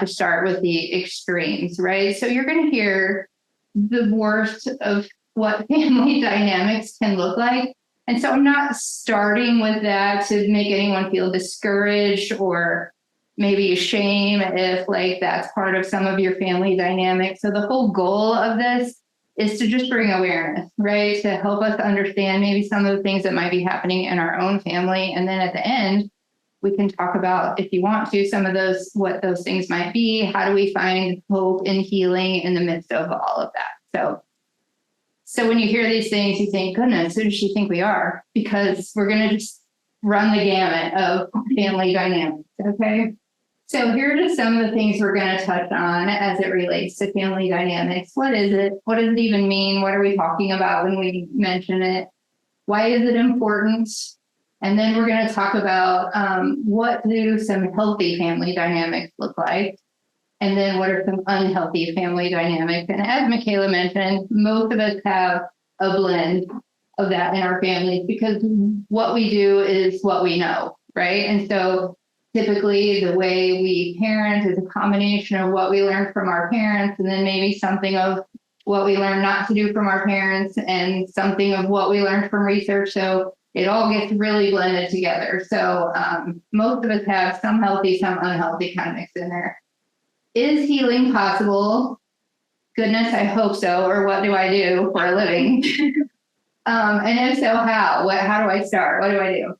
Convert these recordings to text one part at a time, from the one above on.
to start with the extremes, right? So you're going to hear the worst of what family dynamics can look like. And so I'm not starting with that to make anyone feel discouraged or maybe shame if like that's part of some of your family dynamics. So the whole goal of this is to just bring awareness, right? To help us understand maybe some of the things that might be happening in our own family. And then at the end, we can talk about, if you want to, some of those, what those things might be. How do we find hope and healing in the midst of all of that? So when you hear these things, you think, goodness, who does she think we are? Because we're going to just run the gamut of family dynamics, okay? So here are just some of the things we're going to touch on as it relates to family dynamics. What is it? What does it even mean? What are we talking about when we mention it? Why is it important? And then we're going to talk about what do some healthy family dynamics look like? And then what are some unhealthy family dynamics? And as Michaela mentioned, most of us have a blend of that in our families because what we do is what we know, right? And so typically the way we parent is a combination of what we learned from our parents and then maybe something of what we learned not to do from our parents and something of what we learned from research. So it all gets really blended together. So most of us have some healthy, some unhealthy kind of mixed in there. Is healing possible? Goodness, I hope so. Or what do I do for a living? And if so, how? How do I start? What do I do?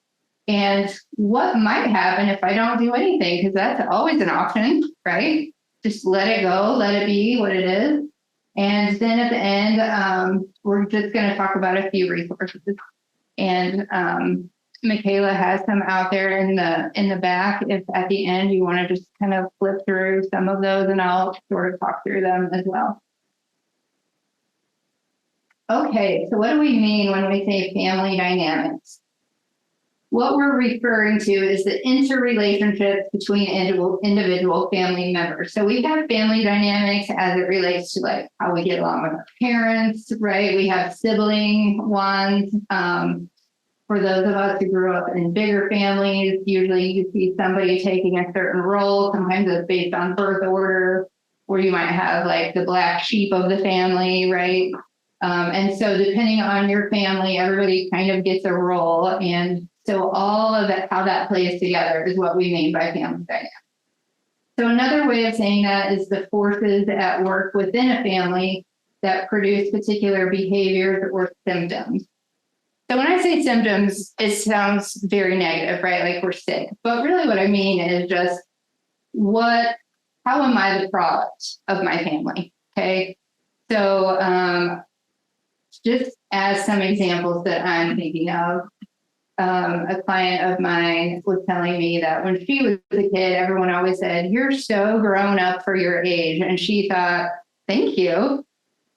And what might happen if I don't do anything? Because that's always an option, right? Just let it go, let it be what it is. And then at the end, we're just going to talk about a few resources. And Michaela has some out there in the back. If at the end you want to just kind of flip through some of those, and I'll sort of talk through them as well. Okay, so what do we mean when we say family dynamics? What we're referring to is the interrelationships between individual family members. So we have family dynamics as it relates to like how we get along with our parents, right? We have sibling ones. For those of us who grew up in bigger families, usually you see somebody taking a certain role. Sometimes it's based on birth order, where you might have like the black sheep of the family, right? And so depending on your family, everybody kind of gets a role. And so all of that, how that plays together is what we mean by family dynamics. So another way of saying that is the forces at work within a family that produce particular behaviors or symptoms. So when I say symptoms, it sounds very negative, right? Like we're sick. But really what I mean is just how am I the product of my family? Okay. So just as some examples that I'm thinking of, a client of mine was telling me that when she was a kid, everyone always said, "You're so grown up for your age." And she thought, "Thank you."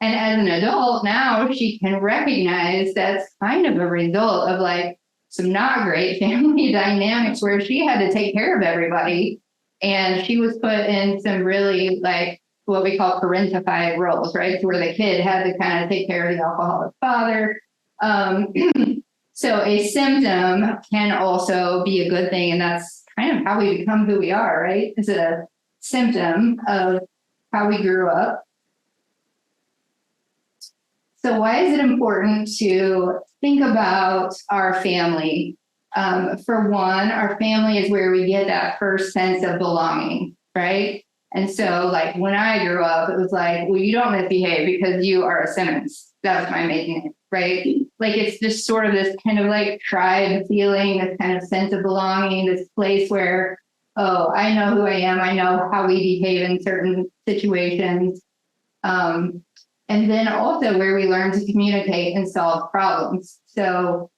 And as an adult now, she can recognize that's kind of a result of like some not great family dynamics where she had to take care of everybody. And she was put in some really like what we call parentified roles, right? Where the kid had to kind of take care of the alcoholic father. So a symptom can also be a good thing. And that's kind of how we become who we are, right? It's a symptom of how we grew up. So why is it important to think about our family? For one, our family is where we get that first sense of belonging, right? And so like when I grew up, it was like, well, you don't misbehave because you are a Simmons. That was my maiden name, right? Like it's just sort of this kind of like tribe feeling, this kind of sense of belonging, this place where, oh, I know who I am. I know how we behave in certain situations. And then also where we learn to communicate and solve problems. So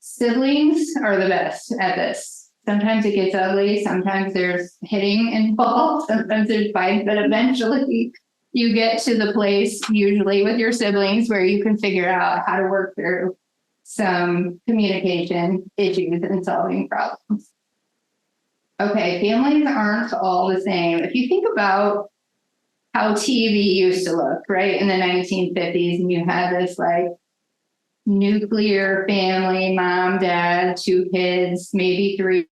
siblings are the best at this. Sometimes it gets ugly. Sometimes there's hitting involved. Sometimes there's fights, but eventually you get to the place, usually with your siblings, where you can figure out how to work through some communication issues and solving problems. Okay, families aren't all the same. If you think about how TV used to look, right, in the 1950s, and you had this like nuclear family, mom, dad, 2 kids, maybe 3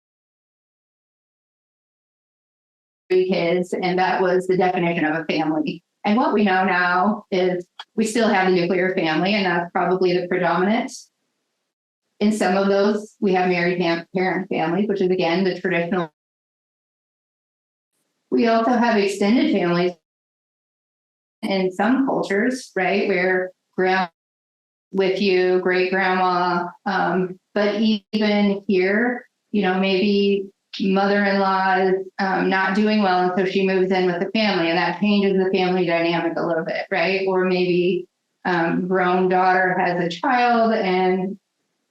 kids, and that was the definition of a family. And what we know now is we still have the nuclear family, and that's probably the predominant. In some of those, we have married parent families, which is, again, the traditional. We also have extended families in some cultures, right, where grandma with you, great grandma, but even here, maybe mother-in-law is not doing well, and so she moves in with the family, and that changes the family dynamic a little bit, right? Or maybe grown daughter has a child, and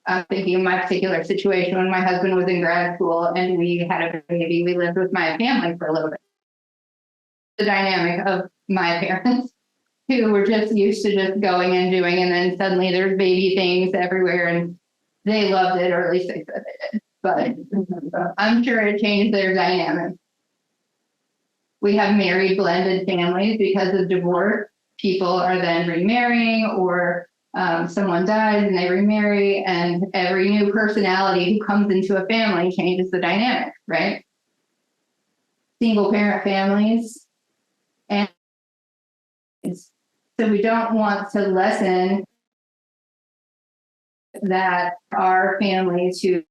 I'm thinking of my particular situation when my husband was in grad school and we had a baby, we lived with my family for a little bit. The dynamic of my parents, who were just used to just going and doing, and then suddenly there's baby things everywhere, and they loved it, or at least they said they did. But I'm sure it changed their dynamic. We have married blended families because of divorce. People are then remarrying, or someone dies and they remarry, and every new personality who comes into a family changes the dynamic, right? Single parent families. And so we don't want to lessen that our families who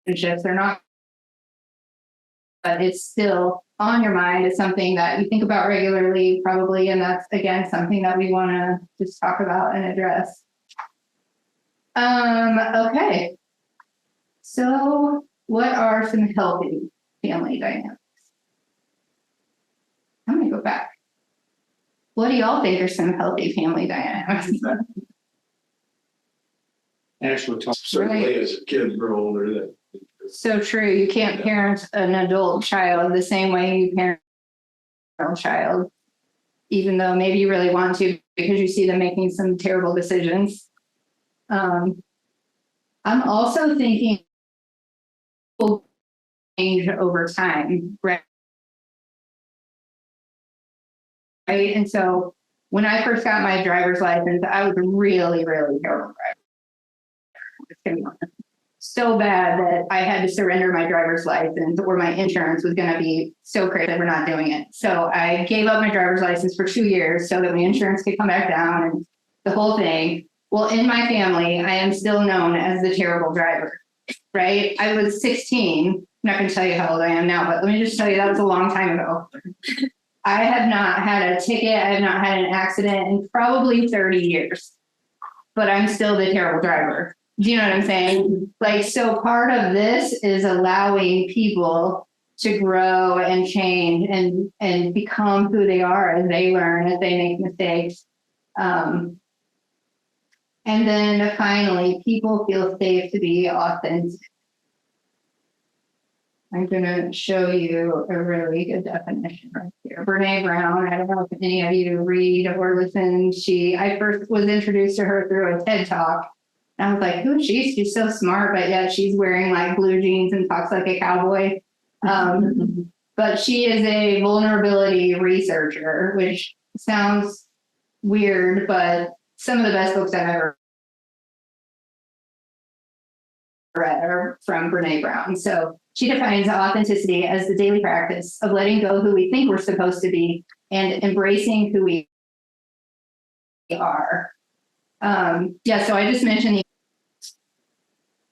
relationships are not, but it's still on your mind. It's something that you think about regularly, probably, and that's, again, something that we want to just talk about and address. Okay. So what are some healthy family dynamics? I'm going to go back. What do y'all think are some healthy family dynamics? Actually, certainly as a kid grow older, that. So true. You can't parent an adult child the same way you parent a child, even though maybe you really want to because you see them making some terrible decisions. I'm also thinking will change over time, right? And so when I first got my driver's license, I was really, really terrible driver. So bad that I had to surrender my driver's license, or my insurance was going to be so crazy that we're not doing it. So I gave up my driver's license for 2 years so that my insurance could come back down and the whole thing. Well, in my family, I am still known as the terrible driver, right? I was 16. I'm not going to tell you how old I am now, but let me just tell you that was a long time ago. I have not had a ticket. I have not had an accident in probably 30 years, but I'm still the terrible driver. Do you know what I'm saying? Like, so part of this is allowing people to grow and change and become who they are as they learn, as they make mistakes. And then finally, people feel safe to be authentic. I'm going to show you a really good definition right here. Brene Brown, I don't know if any of you read or listen. I first was introduced to her through a TED Talk. And I was like, who is she? She's so smart, but yet she's wearing like blue jeans and talks like a cowboy. But she is a vulnerability researcher, which sounds weird, but some of the best books I've ever read are from Brene Brown. So she defines authenticity as the daily practice of letting go who we think we're supposed to be and embracing who we are. So I just mentioned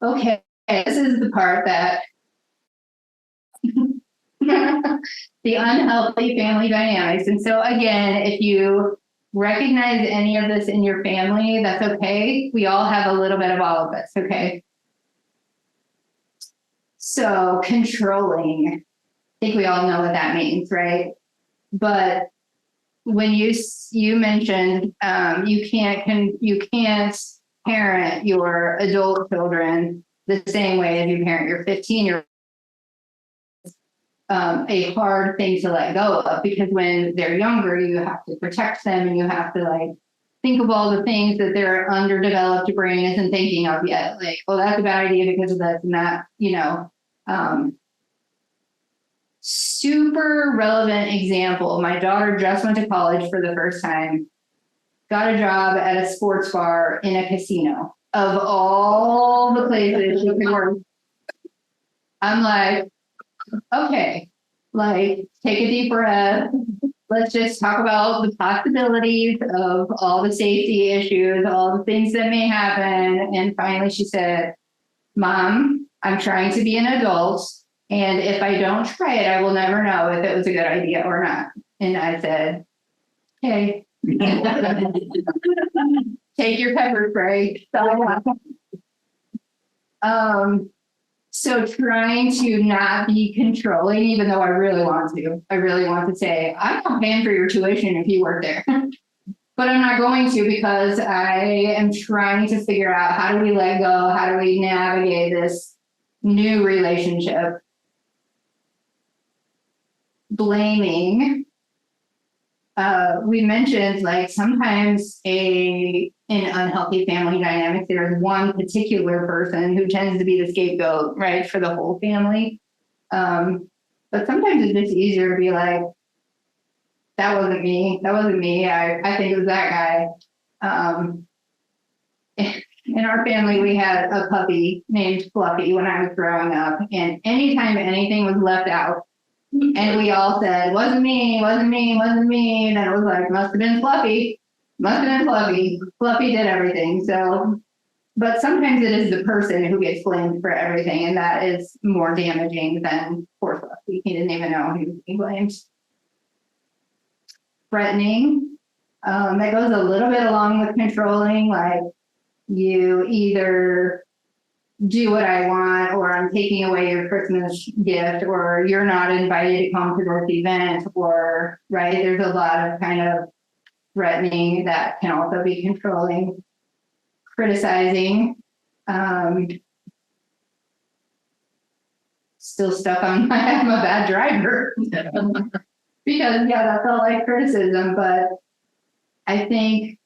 okay, this is the part that the unhealthy family dynamics. And so again, if you recognize any of this in your family, that's okay. We all have a little bit of all of this, okay? So controlling, I think we all know what that means, right? But when you mentioned you can't parent your adult children the same way as you parent your 15-year-old. A hard thing to let go of, because when they're younger, you have to protect them and you have to like think of all the things that their underdeveloped brain isn't thinking of yet. Like, oh, that's a bad idea because of this and that, super relevant example. My daughter just went to college for the first time, got a job at a sports bar in a casino. Of all the places she could work, I'm like, okay, like, take a deep breath. Let's just talk about the possibilities of all the safety issues, all the things that may happen. And finally she said, Mom, I'm trying to be an adult. And if I don't try it, I will never know if it was a good idea or not. And I said, okay. Take your pepper spray. So trying to not be controlling, even though I really want to. I really want to say, I'm not paying for your tuition if you work there. But I'm not going to, because I am trying to figure out, how do we let go? How do we navigate this new relationship? Blaming. We mentioned, like, sometimes in unhealthy family dynamics, there's one particular person who tends to be the scapegoat, right, for the whole family. But sometimes it's just easier to be like, that wasn't me. That wasn't me. I think it was that guy. In our family, we had a puppy named Fluffy when I was growing up, and anytime anything was left out, and we all said, wasn't me, wasn't me, wasn't me. And then it was like, must have been Fluffy. Must have been Fluffy. Fluffy did everything. So, but sometimes it is the person who gets blamed for everything. And that is more damaging than poor Fluffy. He didn't even know he was being blamed. Threatening. That goes a little bit along with controlling. Like, you either do what I want, or I'm taking away your Christmas gift, or you're not invited to come to this event, or, right, there's a lot of kind of threatening that can also be controlling. Criticizing. Still stuck on I'm a bad driver. Because, yeah, that felt like criticism, but I think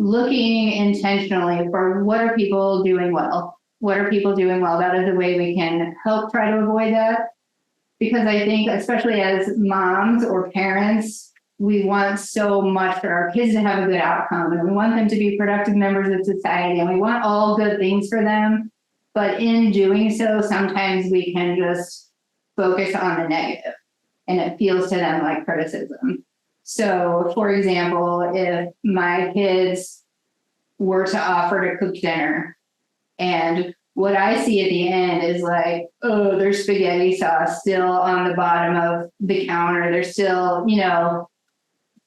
looking intentionally for what are people doing well? What are people doing well? That is a way we can help try to avoid that. Because I think, especially as moms or parents, we want so much for our kids to have a good outcome, and we want them to be productive members of society, and we want all good things for them. But in doing so, sometimes we can just focus on the negative, and it feels to them like criticism. So, for example, if my kids were to offer to cook dinner, and what I see at the end is like, oh, there's spaghetti sauce still on the bottom of the counter. There's still,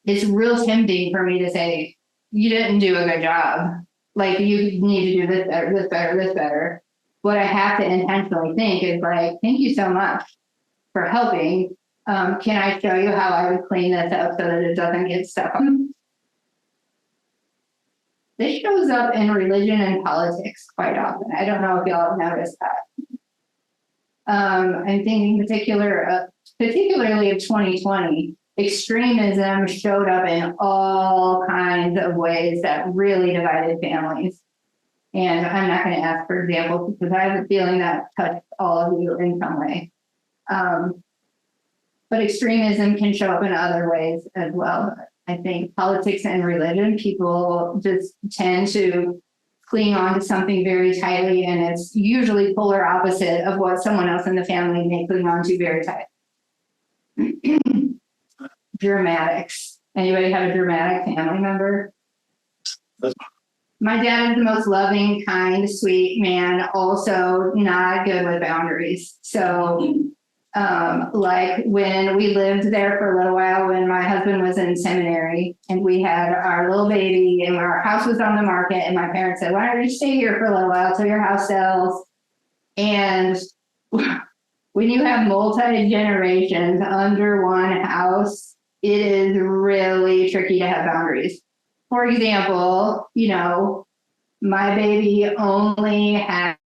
it's real tempting for me to say, you didn't do a good job. Like, you need to do this better, this better, this better. What I have to intentionally think is like, thank you so much for helping. Can I show you how I would clean this up so that it doesn't get stuck on? This shows up in religion and politics quite often. I don't know if y'all have noticed that. I'm thinking particularly of 2020. Extremism showed up in all kinds of ways that really divided families. And I'm not going to ask for examples, because I have a feeling that touched all of you in some way. But extremism can show up in other ways as well. I think politics and religion, people just tend to cling on to something very tightly, and it's usually polar opposite of what someone else in the family may cling on to very tightly. Dramatics. Anybody have a dramatic family member? My dad is the most loving, kind, sweet man, also not good with boundaries. So like when we lived there for a little while, when my husband was in seminary and we had our little baby and our house was on the market, and my parents said, why don't you stay here for a little while till your house sells? And when you have multi-generations under one house, it is really tricky to have boundaries. For example, my baby only had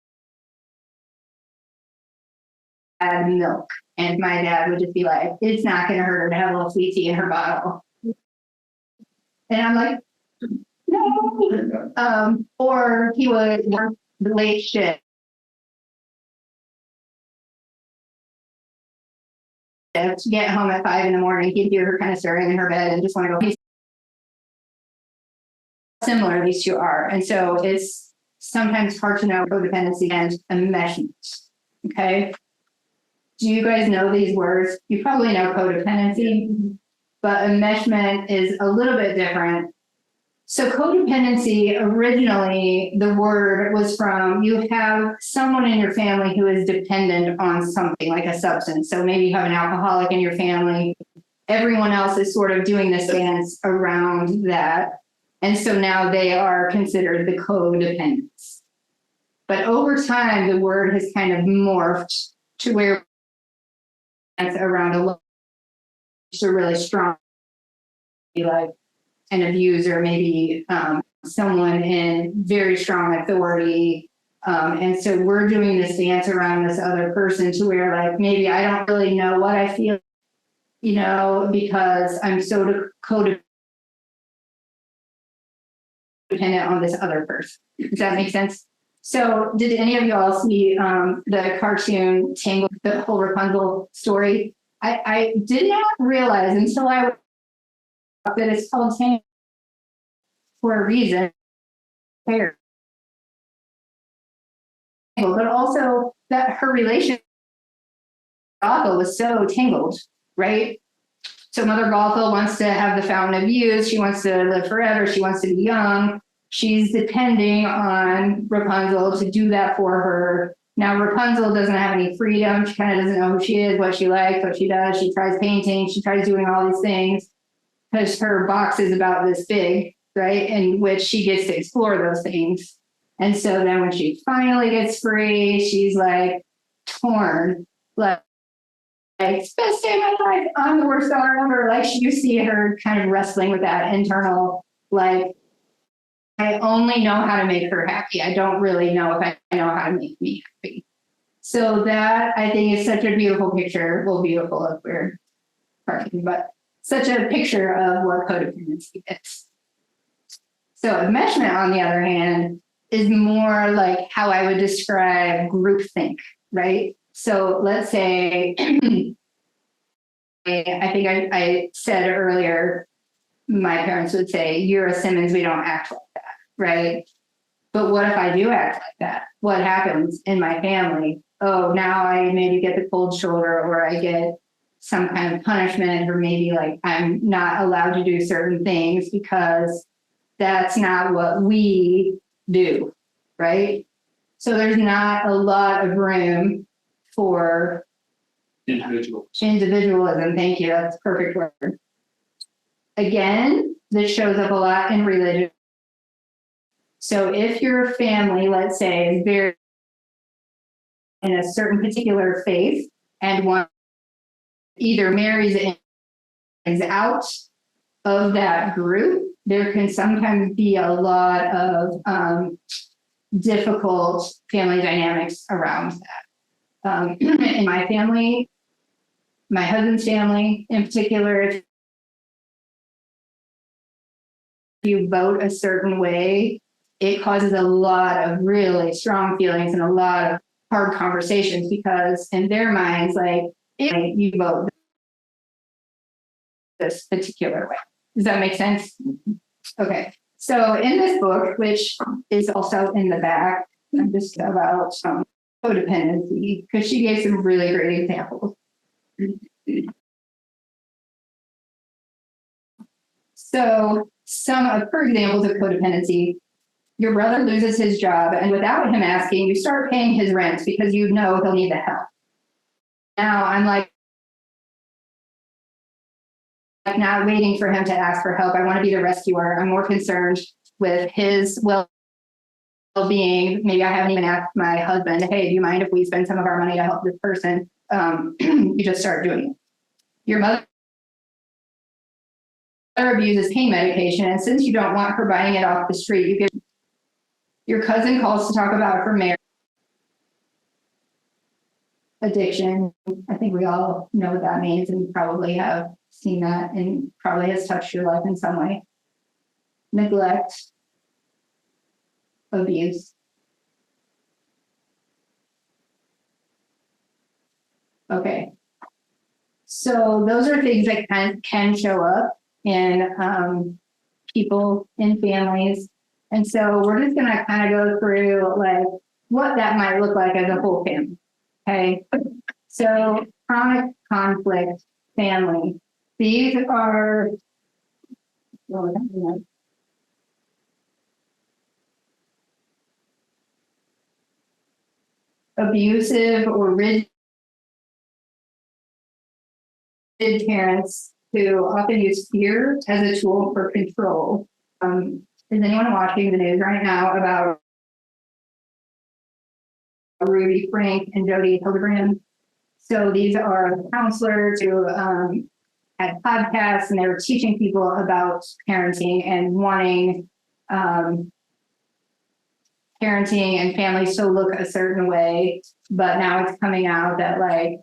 milk, and my dad would just be like, it's not going to hurt her to have a little sweet tea in her bottle. And I'm like, no. Or he would work the late shift to get home at 5 a.m. He'd hear her kind of stirring in her bed and just want to go. Similar these two are. And so it's sometimes hard to know codependency and enmeshment. Okay. Do you guys know these words? You probably know codependency, but enmeshment is a little bit different. So codependency, originally, the word was from, you have someone in your family who is dependent on something like a substance. So maybe you have an alcoholic in your family. Everyone else is sort of doing this dance around that. And so now they are considered the codependents. But over time, the word has kind of morphed to where it's around a really strong, like an abuser, maybe someone in very strong authority. And so we're doing this dance around this other person to where like, maybe I don't really know what I feel, because I'm so codependent on this other person. Does that make sense? So did any of you all see the cartoon Tangled, the whole Rapunzel story? I did not realize until I that it's called Tangled for a reason. But also that her relationship with Gothel was so tangled, right? So Mother Gothel wants to have the fountain of youth. She wants to live forever. She wants to be young. She's depending on Rapunzel to do that for her. Now, Rapunzel doesn't have any freedom. She kind of doesn't know who she is, what she likes, what she does. She tries painting. She tries doing all these things because her box is about this big, right? In which she gets to explore those things. And so then when she finally gets free, she's like torn, like it's best day of my life. I'm the worst daughter ever. Like you see her kind of wrestling with that internal, like, I only know how to make her happy. I don't really know if I know how to make me happy. So that I think is such a beautiful picture. Well, beautiful if we're parking, but such a picture of what codependency is. So enmeshment, on the other hand, is more like how I would describe groupthink, right? So let's say, I think I said earlier, my parents would say, you're a Simmons, we don't act like that, right? But what if I do act like that? What happens in my family? Oh, now I maybe get the cold shoulder, or I get some kind of punishment, or maybe like I'm not allowed to do certain things because that's not what we do, right? So there's not a lot of room for individualism. Thank you. That's a perfect word. Again, this shows up a lot in religion. So if your family, let's say, is very in a certain particular faith, and one either marries in is out of that group, there can sometimes be a lot of difficult family dynamics around that. In my family, my husband's family in particular, if you vote a certain way, it causes a lot of really strong feelings and a lot of hard conversations, because in their minds, like, if you vote this particular way. Does that make sense? Okay. So in this book, which is also in the back, I'm just about codependency, because she gave some really great examples. So some of her examples of codependency: your brother loses his job, and without him asking, you start paying his rent because you know he'll need the help. Now I'm like not waiting for him to ask for help. I want to be the rescuer. I'm more concerned with his well-being. Maybe I haven't even asked my husband, hey, do you mind if we spend some of our money to help this person? You just start doing it. Your mother abuses pain medication, and since you don't want her buying it off the street, you give. Your cousin calls to talk about her marriage. Addiction. I think we all know what that means and probably have seen that and probably has touched your life in some way. Neglect. Abuse. Okay. So those are things that can show up in people, in families. And so we're just going to kind of go through like what that might look like as a whole family. Okay. So chronic conflict family. These are abusive or rigid parents who often use fear as a tool for control. Is anyone watching the news right now about Ruby Frank and Jody Hildebrand? So these are counselors who had podcasts, and they were teaching people about parenting and wanting parenting and families to look a certain way. But now it's coming out that like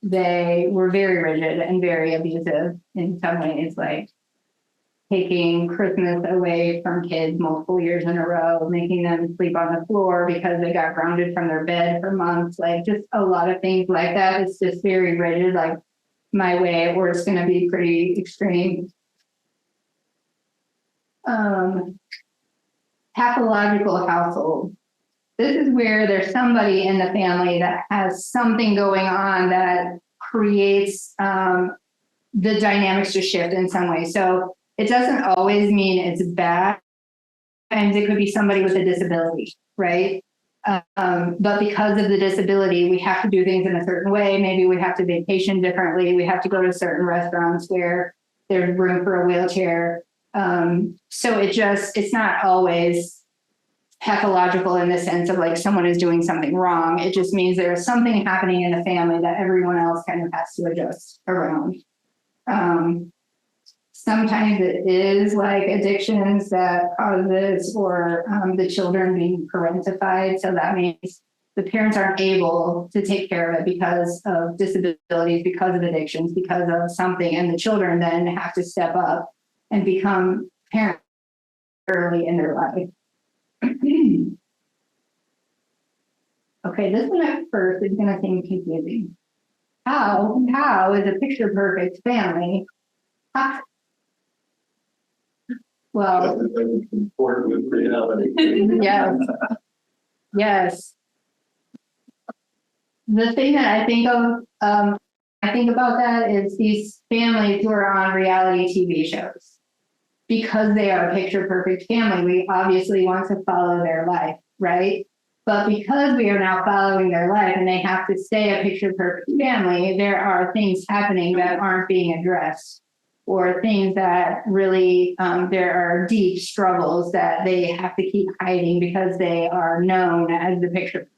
they were very rigid and very abusive in some ways, like taking Christmas away from kids multiple years in a row, making them sleep on the floor because they got grounded from their bed for months, like just a lot of things like that. It's just very rigid, like my way, or it's going to be pretty extreme. Pathological household. This is where there's somebody in the family that has something going on that creates the dynamics to shift in some way. So it doesn't always mean it's bad. And it could be somebody with a disability, right? But because of the disability, we have to do things in a certain way. Maybe we have to vacation differently. We have to go to certain restaurants where there's room for a wheelchair. So it's not always pathological in the sense of like someone is doing something wrong. It just means there's something happening in the family that everyone else kind of has to adjust around. Sometimes it is like addictions that cause this, or the children being parentified. So that means the parents aren't able to take care of it because of disabilities, because of addictions, because of something. And the children then have to step up and become parents early in their life. Okay, this one at first is going to seem confusing. How is a picture perfect family? Well, Important with reality. yes. Yes. The thing that I think of, I think about that is these families who are on reality TV shows. Because they are a picture perfect family, we obviously want to follow their life, right? But because we are now following their life and they have to stay a picture perfect family, there are things happening that aren't being addressed, or things that really, there are deep struggles that they have to keep hiding because they are known as the picture.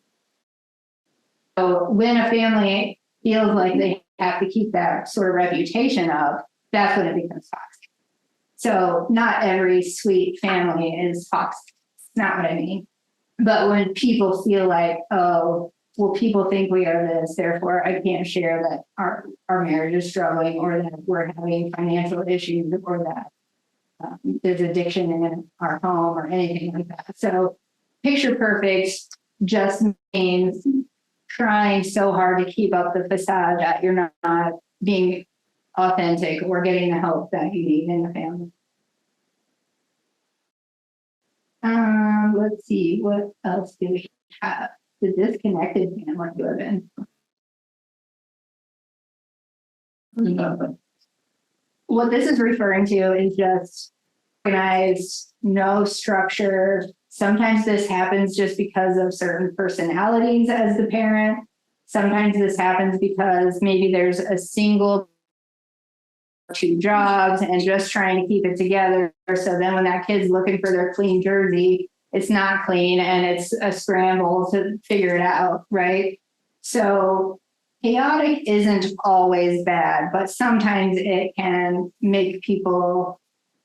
So when a family feels like they have to keep that sort of reputation up, that's when it becomes toxic. So not every sweet family is toxic. It's not what I mean. But when people feel like, oh, well, people think we are this, therefore I can't share that our marriage is struggling, or that we're having financial issues, or that there's addiction in our home, or anything like that. So picture perfect just means trying so hard to keep up the facade that you're not being authentic or getting the help that you need in the family. Let's see, what else do we have? The disconnected family living. What this is referring to is just organized, no structure. Sometimes this happens just because of certain personalities as the parent. Sometimes this happens because maybe there's a single 2 jobs and just trying to keep it together. So then when that kid's looking for their clean jersey, it's not clean and it's a scramble to figure it out, right? So chaotic isn't always bad, but sometimes it can make people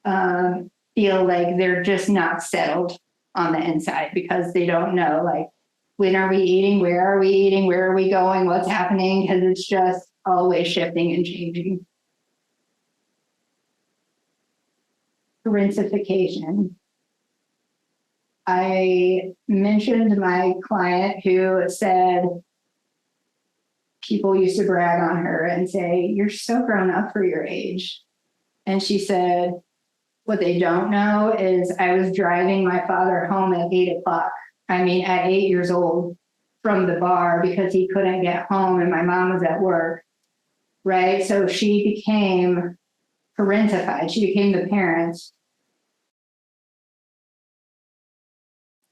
feel like they're just not settled on the inside because they don't know, like, when are we eating? Where are we eating? Where are we going? What's happening? Because it's just always shifting and changing. Parentification. I mentioned my client who said people used to brag on her and say, "You're so grown up for your age." And she said, what they don't know is I was driving my father home at 8 o'clock. I mean, at 8 years old. from the bar because he couldn't get home and my mom was at work, right? So she became parentified. She became the parent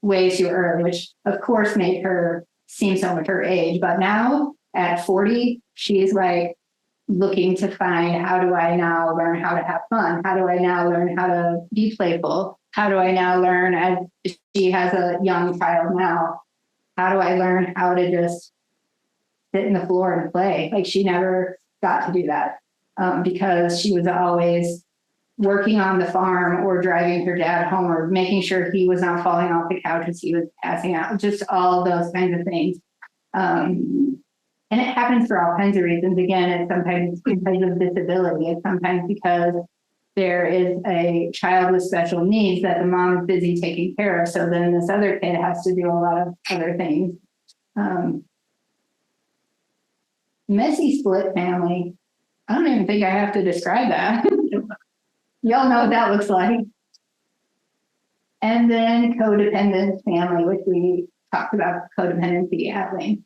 way too early, which of course made her seem so much her age. But now at 40, she's like looking to find, how do I now learn how to have fun? How do I now learn how to be playful? How do I now learn, as she has a young child now, how do I learn how to just sit in the floor and play? Like she never got to do that because she was always working on the farm or driving her dad home or making sure he was not falling off the couch as he was passing out, just all those kinds of things. And it happens for all kinds of reasons. Again, it's sometimes because of disability. It's sometimes because there is a child with special needs that the mom is busy taking care of. So then this other kid has to do a lot of other things. Messy split family. I don't even think I have to describe that. Y'all know what that looks like. And then codependent family, which we talked about codependency at length.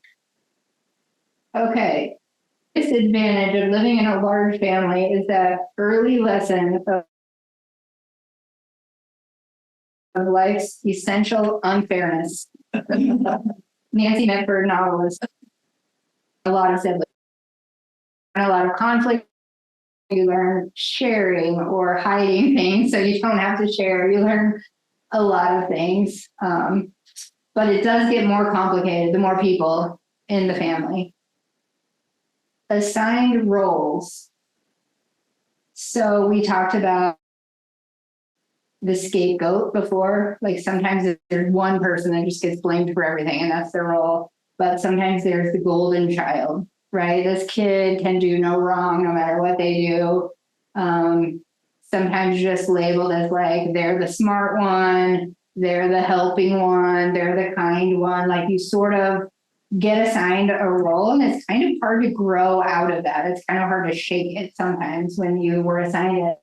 Okay. Disadvantage of living in a large family is that early lesson of life's essential unfairness. Nancy Medford novelist. A lot of siblings. A lot of conflict. You learn sharing or hiding things so you don't have to share. You learn a lot of things. But it does get more complicated the more people in the family. Assigned roles. So we talked about the scapegoat before. Like sometimes there's one person that just gets blamed for everything and that's their role. But sometimes there's the golden child, right? This kid can do no wrong no matter what they do. Sometimes just labeled as like they're the smart one, they're the helping one, they're the kind one. Like you sort of get assigned a role and it's kind of hard to grow out of that. It's kind of hard to shake it sometimes when you were assigned it.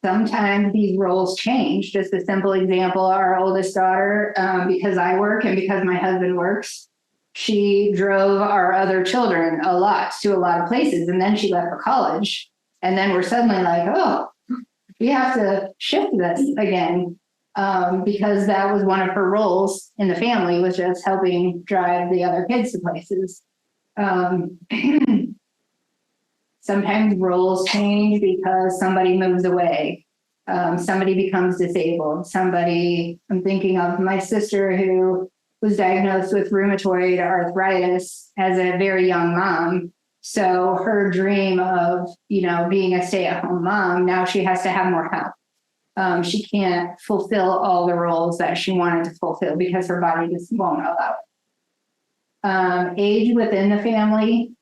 Sometimes these roles change. Just a simple example, our oldest daughter, because I work and because my husband works, she drove our other children a lot to a lot of places. And then she left for college. And then we're suddenly like, oh, we have to shift this again. Because that was one of her roles in the family, was just helping drive the other kids to places. Sometimes roles change because somebody moves away. Somebody becomes disabled. I'm thinking of my sister who was diagnosed with rheumatoid arthritis as a very young mom. So her dream of, being a stay-at-home mom, now she has to have more help. She can't fulfill all the roles that she wanted to fulfill because her body just won't allow it. Age within the family.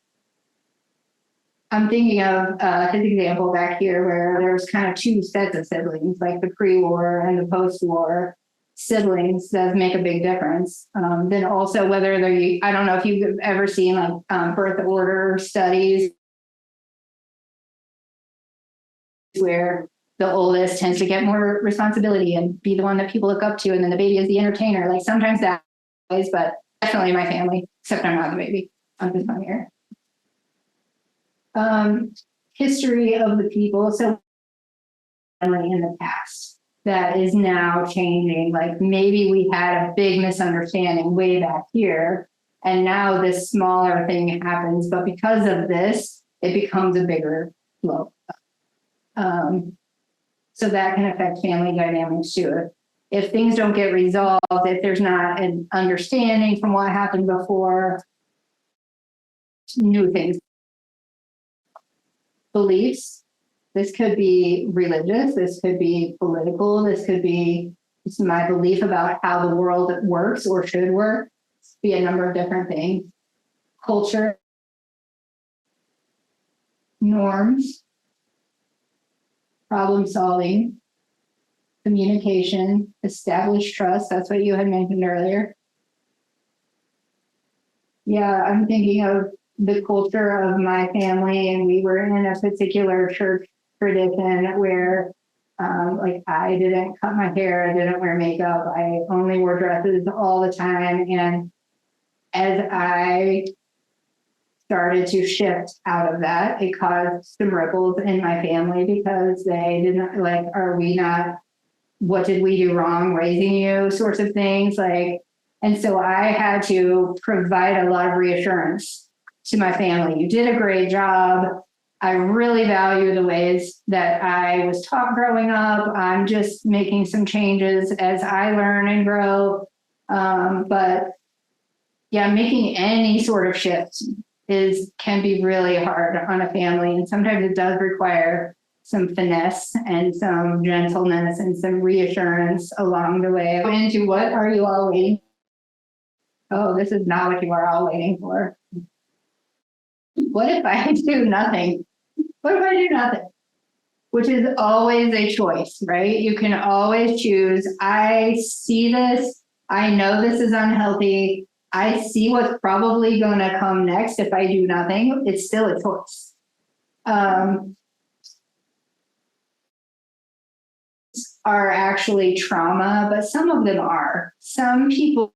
I'm thinking of his example back here where there's kind of two sets of siblings, like the pre-war and the post-war siblings does make a big difference. Then also whether I don't know if you've ever seen like birth order studies where the oldest tends to get more responsibility and be the one that people look up to, and then the baby is the entertainer. Like sometimes that is, but definitely my family, except I'm not the baby. I'm just on here. History of the people. So in the past that is now changing. Like maybe we had a big misunderstanding way back here, and now this smaller thing happens, but because of this, it becomes a bigger blow. So that can affect family dynamics too. If things don't get resolved, if there's not an understanding from what happened before, new things. Beliefs. This could be religious, this could be political, this could be my belief about how the world works or should work. Be a number of different things. Culture. Norms. Problem solving. Communication, establish trust. That's what you had mentioned earlier. Yeah, I'm thinking of the culture of my family, and we were in a particular church tradition where Like I didn't cut my hair, I didn't wear makeup, I only wore dresses all the time. And as I started to shift out of that, it caused some ripples in my family because they didn't like, are we not, what did we do wrong raising you, sorts of things like. And so I had to provide a lot of reassurance to my family. You did a great job. I really value the ways that I was taught growing up. I'm just making some changes as I learn and grow. But yeah, making any sort of shift can be really hard on a family. And sometimes it does require some finesse and some gentleness and some reassurance along the way. Into what are you all waiting for? Oh, this is not what you are all waiting for. What if I do nothing? What if I do nothing? Which is always a choice, right? You can always choose. I see this. I know this is unhealthy. I see what's probably going to come next if I do nothing. It's still a choice. Are actually trauma, but some of them are. Some people,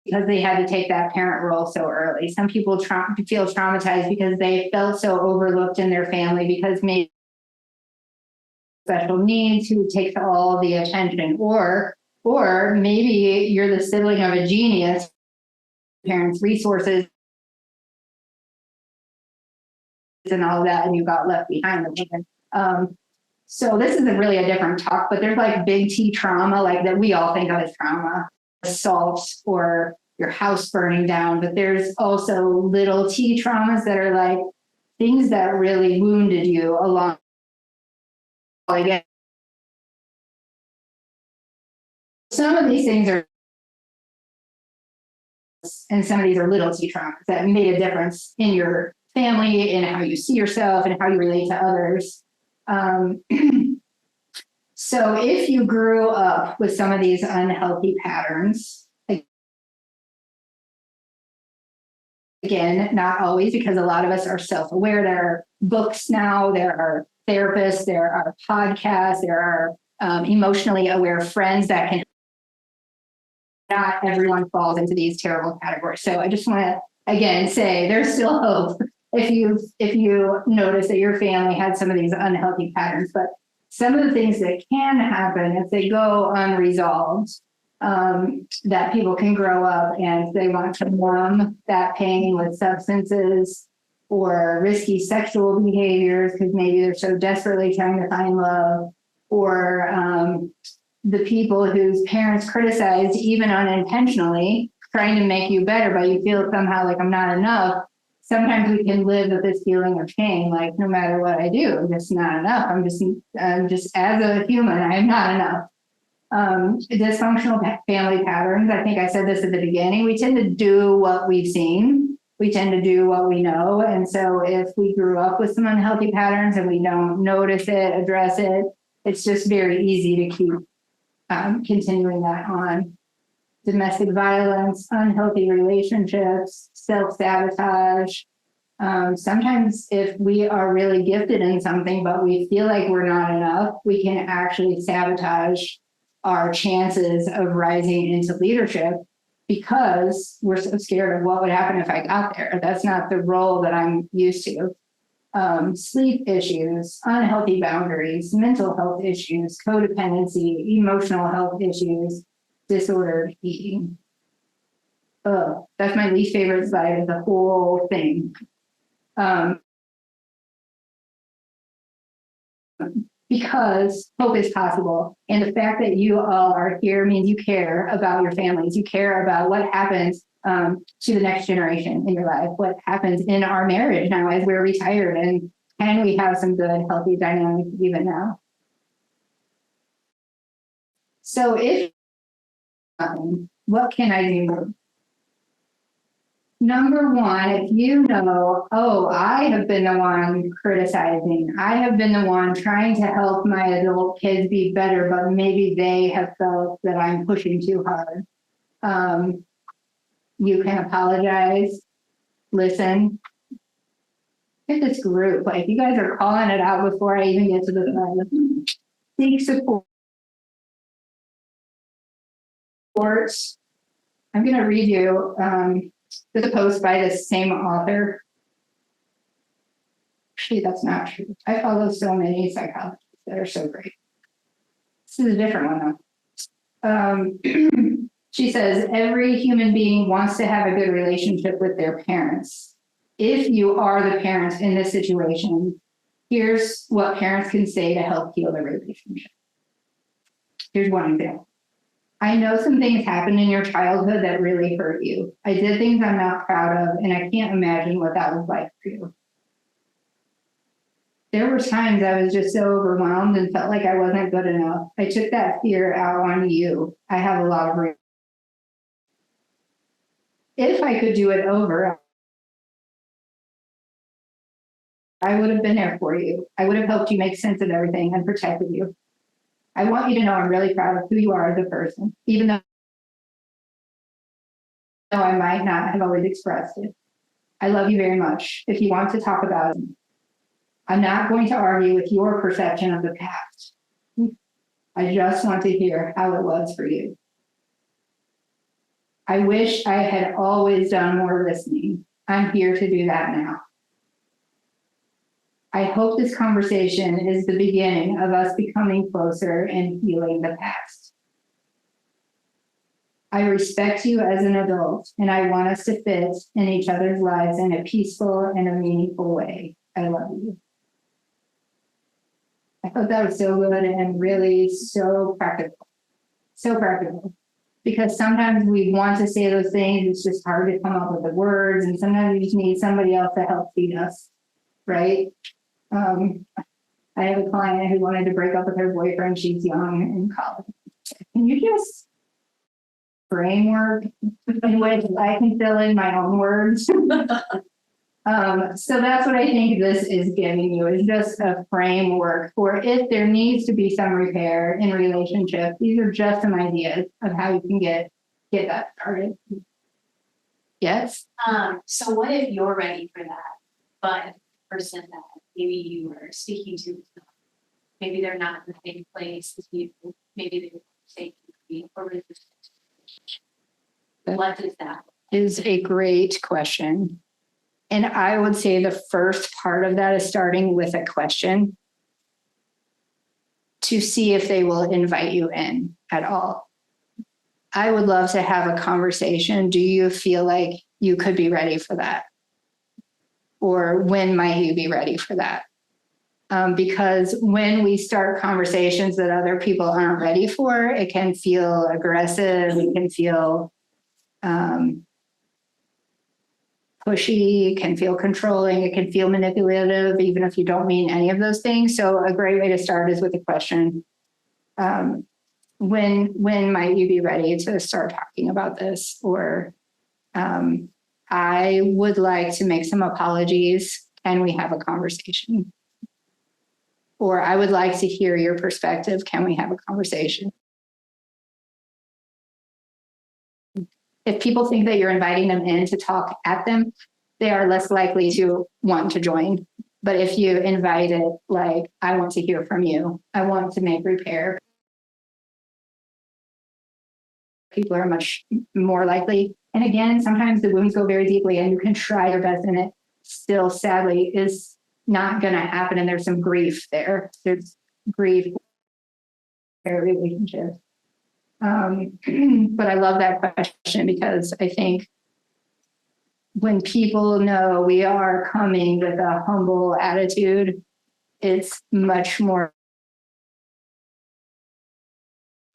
because they had to take that parent role so early. Some people feel traumatized because they felt so overlooked in their family because maybe special needs who takes all the attention, or maybe you're the sibling of a genius, parents' resources and all of that, and you got left behind. So this isn't really a different talk, but there's like big T trauma, like that we all think of as trauma, assault or your house burning down, but there's also little T traumas that are like things that really wounded you along. Again, some of these things are, and some of these are little T traumas that made a difference in your family, in how you see yourself and how you relate to others. So if you grew up with some of these unhealthy patterns, again, not always, because a lot of us are self-aware. There are books now, there are therapists, there are podcasts, there are emotionally aware friends that can. Not everyone falls into these terrible categories. So I just want to again say there's still hope if you notice that your family had some of these unhealthy patterns. But some of the things that can happen if they go unresolved, that people can grow up and they want to numb that pain with substances or risky sexual behaviors because maybe they're so desperately trying to find love, or the people whose parents criticized even unintentionally, trying to make you better, but you feel somehow like I'm not enough. Sometimes we can live with this feeling of shame, like no matter what I do, I'm just not enough. I'm just as a human, I'm not enough. Dysfunctional family patterns. I think I said this at the beginning. We tend to do what we've seen. We tend to do what we know. And so if we grew up with some unhealthy patterns and we don't notice it, address it, it's just very easy to keep continuing that on. Domestic violence, unhealthy relationships, self-sabotage. Sometimes if we are really gifted in something, but we feel like we're not enough, we can actually sabotage our chances of rising into leadership because we're so scared of what would happen if I got there. That's not the role that I'm used to. Sleep issues, unhealthy boundaries, mental health issues, codependency, emotional health issues, disordered eating. Oh, that's my least favorite slide of the whole thing. Because hope is possible. And the fact that you all are here means you care about your families. You care about what happens to the next generation in your life, what happens in our marriage now as we're retired, and can we have some good, healthy dynamics even now? So if, what can I do? Number one, if you know, oh, I have been the one criticizing, I have been the one trying to help my adult kids be better, but maybe they have felt that I'm pushing too hard. You can apologize, listen, at this group, like you guys are calling it out before I even get to the seek support. I'm going to read you the post by the same author. Actually, that's not true. I follow so many psychologists that are so great. This is a different one though. She says, every human being wants to have a good relationship with their parents. If you are the parent in this situation, here's what parents can say to help heal the relationship. Here's one example. I know some things happened in your childhood that really hurt you. I did things I'm not proud of, and I can't imagine what that was like for you. There were times I was just so overwhelmed and felt like I wasn't good enough. I took that fear out on you. I have a lot of regret. If I could do it over, I would have been there for you. I would have helped you make sense of everything and protected you. I want you to know I'm really proud of who you are as a person, even though I might not have always expressed it. I love you very much. If you want to talk about it, I'm not going to argue with your perception of the past. I just want to hear how it was for you. I wish I had always done more listening. I'm here to do that now. I hope this conversation is the beginning of us becoming closer and healing the past. I respect you as an adult, and I want us to fit in each other's lives in a peaceful and a meaningful way. I love you. I thought that was so good and really so practical. So practical. Because sometimes we want to say those things, it's just hard to come up with the words, and sometimes we just need somebody else to help feed us, right? I have a client who wanted to break up with her boyfriend. She's young in college. Can you just framework in which I can fill in my own words? So that's what I think this is giving you, is just a framework for if there needs to be some repair in relationship. These are just some ideas of how you can get that started. Yes. So what if you're ready for that, but the person that maybe you were speaking to, maybe they're not in the same place as you, maybe they were saying or resistant. What is that? Is a great question. And I would say the first part of that is starting with a question to see if they will invite you in at all. I would love to have a conversation. Do you feel like you could be ready for that? Or when might you be ready for that? Because when we start conversations that other people aren't ready for, it can feel aggressive, it can feel pushy, it can feel controlling, it can feel manipulative, even if you don't mean any of those things. So a great way to start is with a question. When might you be ready to start talking about this? Or I would like to make some apologies. Can we have a conversation? Or I would like to hear your perspective. Can we have a conversation? If people think that you're inviting them in to talk at them, they are less likely to want to join. But if you invite it, like, I want to hear from you, I want to make repair, people are much more likely. And again, sometimes the wounds go very deeply and you can try your best, and it still sadly is not going to happen. And there's some grief there. There's grief in a relationship. But I love that question, because I think when people know we are coming with a humble attitude, it's much more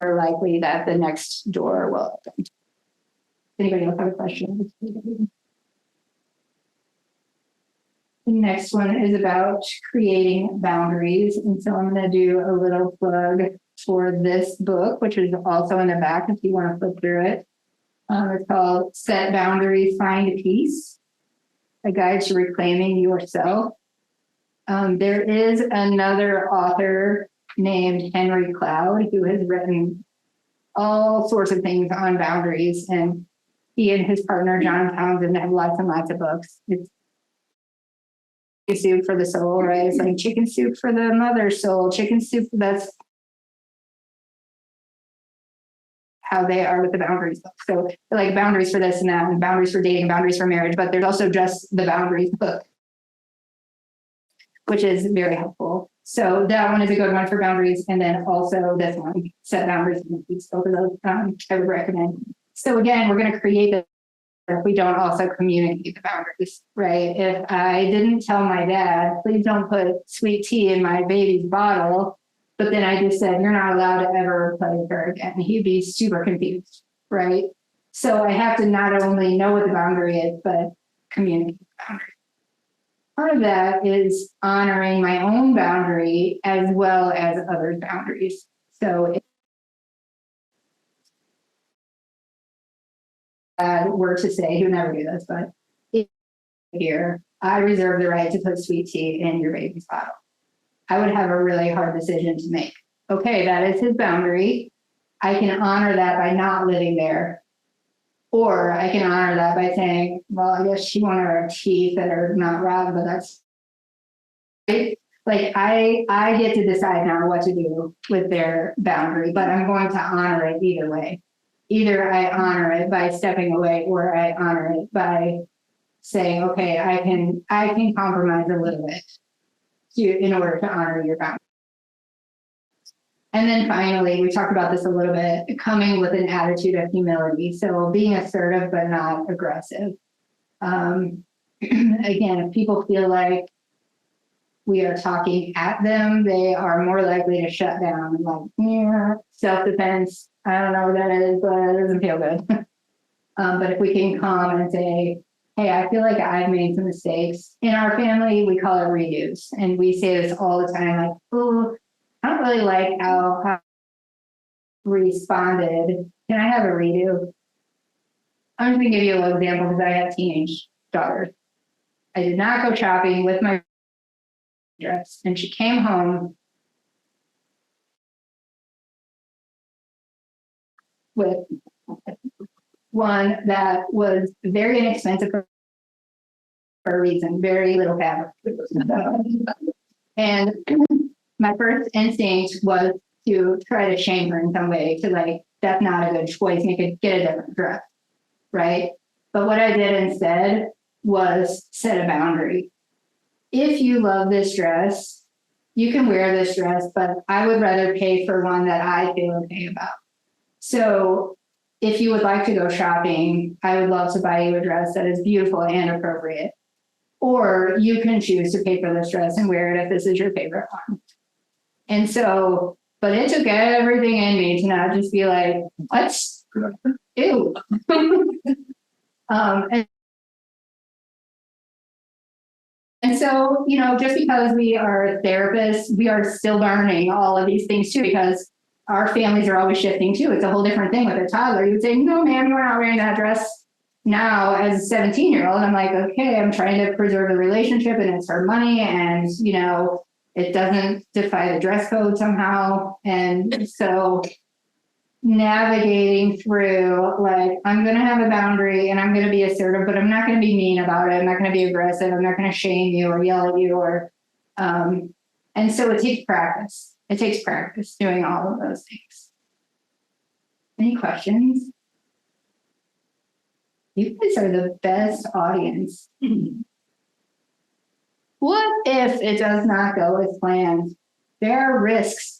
likely that the next door will open. Anybody else have a question? The next one is about creating boundaries. And so I'm going to do a little plug for this book, which is also in the back if you want to flip through it. It's called Set Boundaries, Find Peace, a guide to reclaiming yourself. There is another author named Henry Cloud who has written all sorts of things on boundaries, and he and his partner John Townsend have lots and lots of books. It's soup for the soul, right? It's like chicken soup for the mother soul, chicken soup. That's how they are with the boundaries book. So like boundaries for this and that, and boundaries for dating, boundaries for marriage, but there's also just the boundaries book, which is very helpful. So that one is a good one for boundaries. And then also this one, set boundaries. Both of those I would recommend. So again, we're going to create this if we don't also communicate the boundaries, right? If I didn't tell my dad, please don't put sweet tea in my baby's bottle, but then I just said, you're not allowed to ever play with her again, he'd be super confused, right? So I have to not only know what the boundary is, but communicate the boundary. Part of that is honoring my own boundary as well as others' boundaries. So if I were to say, you never do this, but if here, I reserve the right to put sweet tea in your baby's bottle, I would have a really hard decision to make. Okay, that is his boundary. I can honor that by not living there. Or I can honor that by saying, well, I guess she wanted her teeth that are not rotten, but that's right. Like I get to decide now what to do with their boundary, but I'm going to honor it either way. Either I honor it by stepping away, or I honor it by saying, okay, I can compromise a little bit in order to honor your boundary. And then finally, we talked about this a little bit, coming with an attitude of humility. So being assertive, but not aggressive. Again, if people feel like we are talking at them, they are more likely to shut down. Like, yeah, self-defense, I don't know what that is, but it doesn't feel good. But if we can come and say, hey, I feel like I've made some mistakes. In our family, we call it redos. And we say this all the time, like, oh, I don't really like how I responded. Can I have a redo? I'm just going to give you a little example because I have teenage daughters. I did not go shopping with my dress, and she came home with one that was very inexpensive for a reason, very little fabric. And my first instinct was to try to shame her in some way, to like, that's not a good choice, make it get a different dress, right? But what I did instead was set a boundary. If you love this dress, you can wear this dress, but I would rather pay for one that I feel okay about. So if you would like to go shopping, I would love to buy you a dress that is beautiful and appropriate. Or you can choose to pay for this dress and wear it if this is your favorite one. And so, but it took everything in me to not just be like, what? Ew. And so, you know, just because we are therapists, we are still learning all of these things too, because our families are always shifting too. It's a whole different thing with a toddler. You would say, no, ma'am, you're not wearing that dress now as a 17-year-old. I'm like, okay, I'm trying to preserve the relationship and it's her money. And, you know, it doesn't defy the dress code somehow. And so navigating through, like, I'm going to have a boundary and I'm going to be assertive, but I'm not going to be mean about it. I'm not going to be aggressive. I'm not going to shame you or yell at you or, and so it takes practice. It takes practice doing all of those things. Any questions? You guys are the best audience. What if it does not go as planned? There are risks.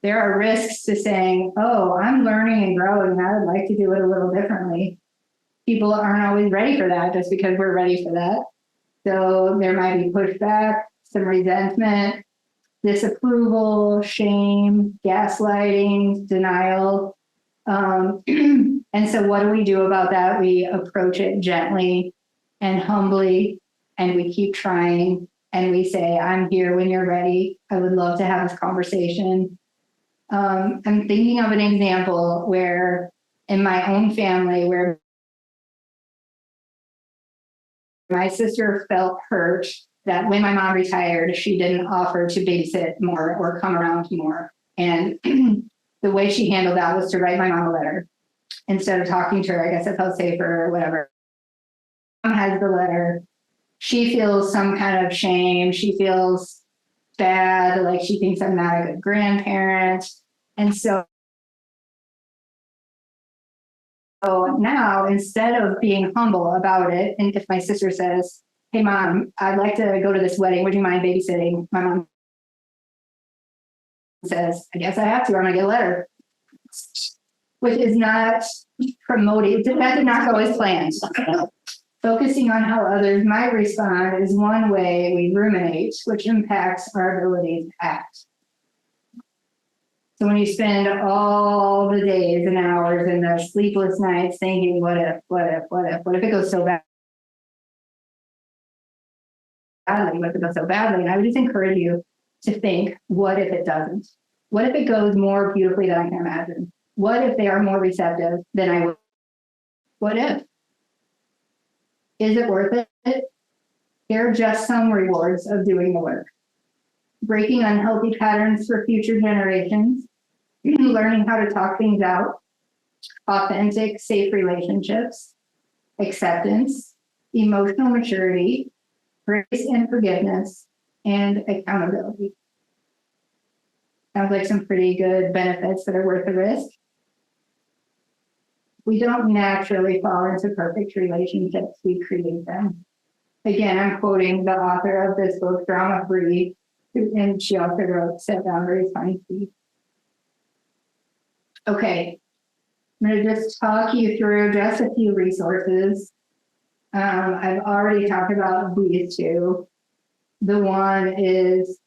There are risks to saying, oh, I'm learning and growing, and I would like to do it a little differently. People aren't always ready for that just because we're ready for that. So there might be pushback, some resentment, disapproval, shame, gaslighting, denial. And so what do we do about that? We approach it gently and humbly, and we keep trying, and we say, I'm here when you're ready. I would love to have this conversation. I'm thinking of an example where in my own family, where my sister felt hurt that when my mom retired, she didn't offer to babysit more or come around more. And the way she handled that was to write my mom a letter. Instead of talking to her, I guess it felt safer or whatever. Mom has the letter. she feels some kind of shame. She feels bad, like she thinks I'm not a good grandparent. And so now, instead of being humble about it, and if my sister says, hey, mom, I'd like to go to this wedding, would you mind babysitting? My mom says, I guess I have to, I'm gonna get a letter. Which is not promoting, that did not go as planned. Focusing on how others might respond is one way we ruminate, which impacts our ability to act. So when you spend all the days and hours and the sleepless nights thinking, what if it goes so badly? What if it goes so badly? And I would just encourage you to think, what if it doesn't? What if it goes more beautifully than I can imagine? What if they are more receptive than I would? What if? Is it worth it? Here are just some rewards of doing the work. Breaking unhealthy patterns for future generations, learning how to talk things out, authentic, safe relationships, acceptance, emotional maturity, grace and forgiveness, and accountability. Sounds like some pretty good benefits that are worth the risk. We don't naturally fall into perfect relationships, we create them. Again, I'm quoting the author of this book, Drama Free, and she also wrote Set Boundaries, Find Peace. Okay, I'm going to just talk you through just a few resources. I've already talked about these two. The one is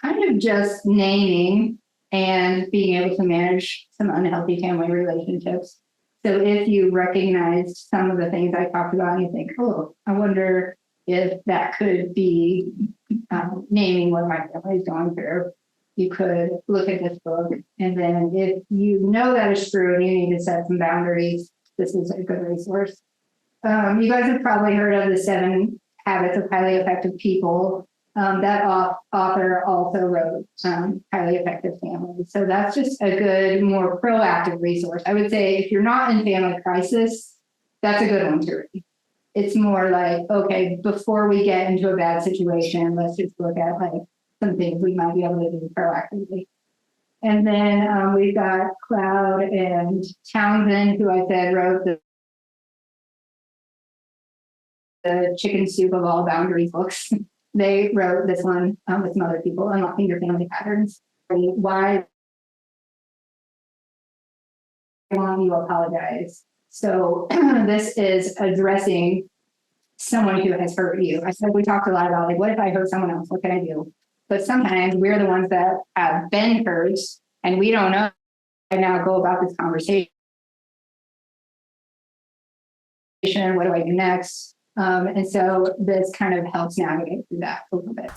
kind of just naming and being able to manage some unhealthy family relationships. So if you recognize some of the things I talked about and you think, oh, I wonder if that could be naming what my family is going through, you could look at this book. And then if you know that is true and you need to set some boundaries, this is a good resource. You guys have probably heard of the 7 Habits of Highly Effective People. That author also wrote Highly Effective Families. So that's just a good, more proactive resource. I would say if you're not in family crisis, that's a good one to read. It's more like, okay, before we get into a bad situation, let's just look at like some things we might be able to do proactively. And then we've got Cloud and Townsend, who I said wrote the chicken soup of all boundaries books. They wrote this one with some other people, Unlocking Your Family Patterns. Why you apologize. So this is addressing someone who has hurt you. I said we talked a lot about like, what if I hurt someone else? What can I do? But sometimes we're the ones that have been hurt and we don't know how to now go about this conversation. What do I do next? And so this kind of helps navigate through that a little bit.